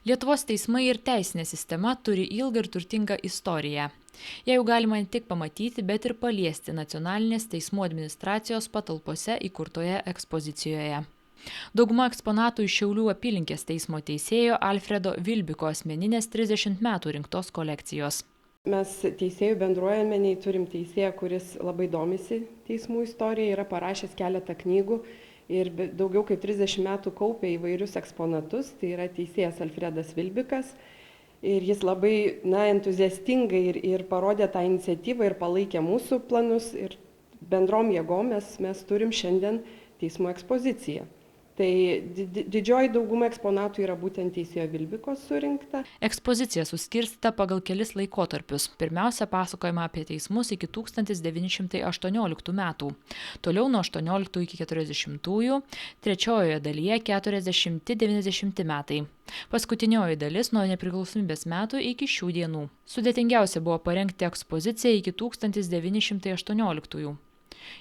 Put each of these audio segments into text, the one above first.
Lietuvos teismai ir teisinė sistema turi ilgą ir turtingą istoriją. Ją jau galima ne tik pamatyti, bet ir paliesti nacionalinės teismų administracijos patalpose įkurtoje ekspozicijoje. Dauguma eksponatų iš Šiaulių apylinkės teismo teisėjo Alfredo Vilbiko asmeninės 30 metų rinktos kolekcijos. Mes teisėjų bendruomeniai turim teisėją, kuris labai domisi teismų istorija, yra parašęs keletą knygų ir daugiau kaip 30 metų kaupė įvairius eksponatus. Tai yra teisėjas Alfredas Vilbikas ir jis labai entuziastingai ir parodė tą iniciatyvą ir palaikė mūsų planus ir bendrom jėgom mes turim šiandien teismo ekspoziciją. Tai didžioji dauguma eksponatų yra būtent teisėjo Vilbiko surinkta. Ekspozicija suskirstyta pagal kelis laikotarpius. Pirmiausia, pasakojama apie teismus iki 1918 metų. Toliau nuo 18 iki 40-ųjų, trečiojoje dalyje 40-90 metai. Paskutinioji dalis nuo nepriklausomybės metų iki šių dienų. Sudėtingiausia buvo parengti ekspoziciją iki 1918-ųjų.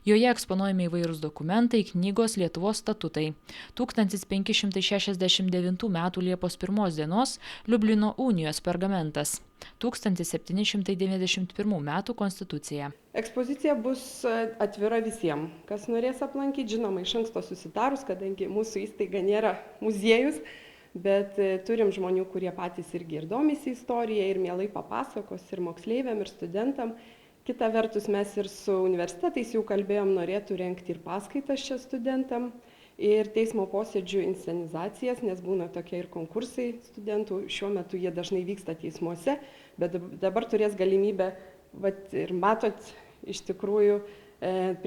Joje eksponuojami įvairūs dokumentai, knygos, Lietuvos statutai. 1569 m. Liepos 1 dienos Liublino unijos pergamentas. 1791 m. konstitucija. Ekspozicija bus atvira visiems, kas norės aplankyti, žinoma, iš anksto susitarus, kadangi mūsų įstaiga nėra muziejus, bet turim žmonių, kurie patys irgi ir domisi istorija ir mielai papasakos ir moksleiviam, ir studentam. Kita vertus, mes ir su universitetais jau kalbėjom, norėtų rengti ir paskaitas čia studentam, ir teismo posėdžių inscenizacijas, nes būna tokie ir konkursai studentų. Šiuo metu jie dažnai vyksta teismuose, bet dabar turės galimybę, ir matot, iš tikrųjų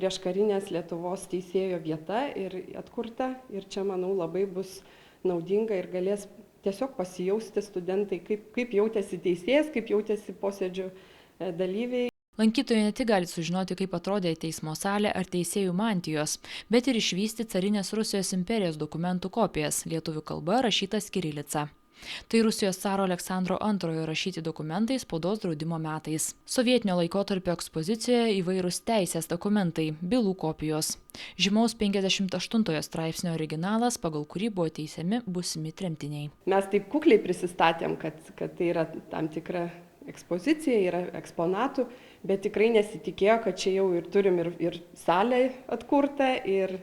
prieškarinės Lietuvos teisėjo vieta ir atkurta. Ir čia, manau, labai bus naudinga ir galės tiesiog pasijausti studentai, kaip jautėsi teisėjas, kaip jautėsi posėdžių dalyviai. Lankytojai ne tik gali sužinoti, kaip atrodė teismo salė ar teisėjų mantijos, bet ir išvysti carinės Rusijos imperijos dokumentų kopijas, lietuvių kalba rašytas kirilica. Tai Rusijos caro Aleksandro II rašyti dokumentai spaudos draudimo metais. Sovietinio laikotarpio ekspozicijoje įvairūs teisės dokumentai, bylų kopijos. Žymaus 58 straipsnio originalas, pagal kurį buvo teisiami būsimi tremtiniai. Mes taip kukliai prisistatėm, kad tai yra tam tikra ekspozicija, yra eksponatų, bet tikrai nesitikėjo, kad čia jau ir turim ir salę atkurtą, ir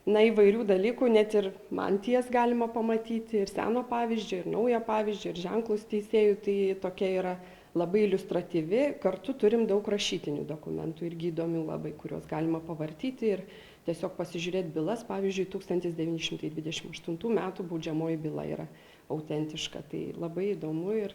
įvairių dalykų, net ir mantijas galima pamatyti, ir seno pavyzdžio, ir naujo pavyzdžio, ir ženklus teisėjų. Tai tokia yra labai iliustratyvi. Kartu turim daug rašytinių dokumentų irgi įdomių labai, kuriuos galima pavartyti ir tiesiog pasižiūrėti bylas. Pavyzdžiui, 1928 metų baudžiamoji byla yra autentiška. Tai labai įdomu ir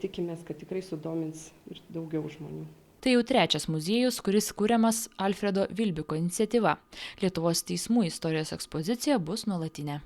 tikimės, kad tikrai sudomins ir daugiau žmonių. Tai jau trečias muziejus, kuris kuriamas Alfredo Vilbiko iniciatyva. Lietuvos teismų istorijos ekspozicija bus nuolatinė.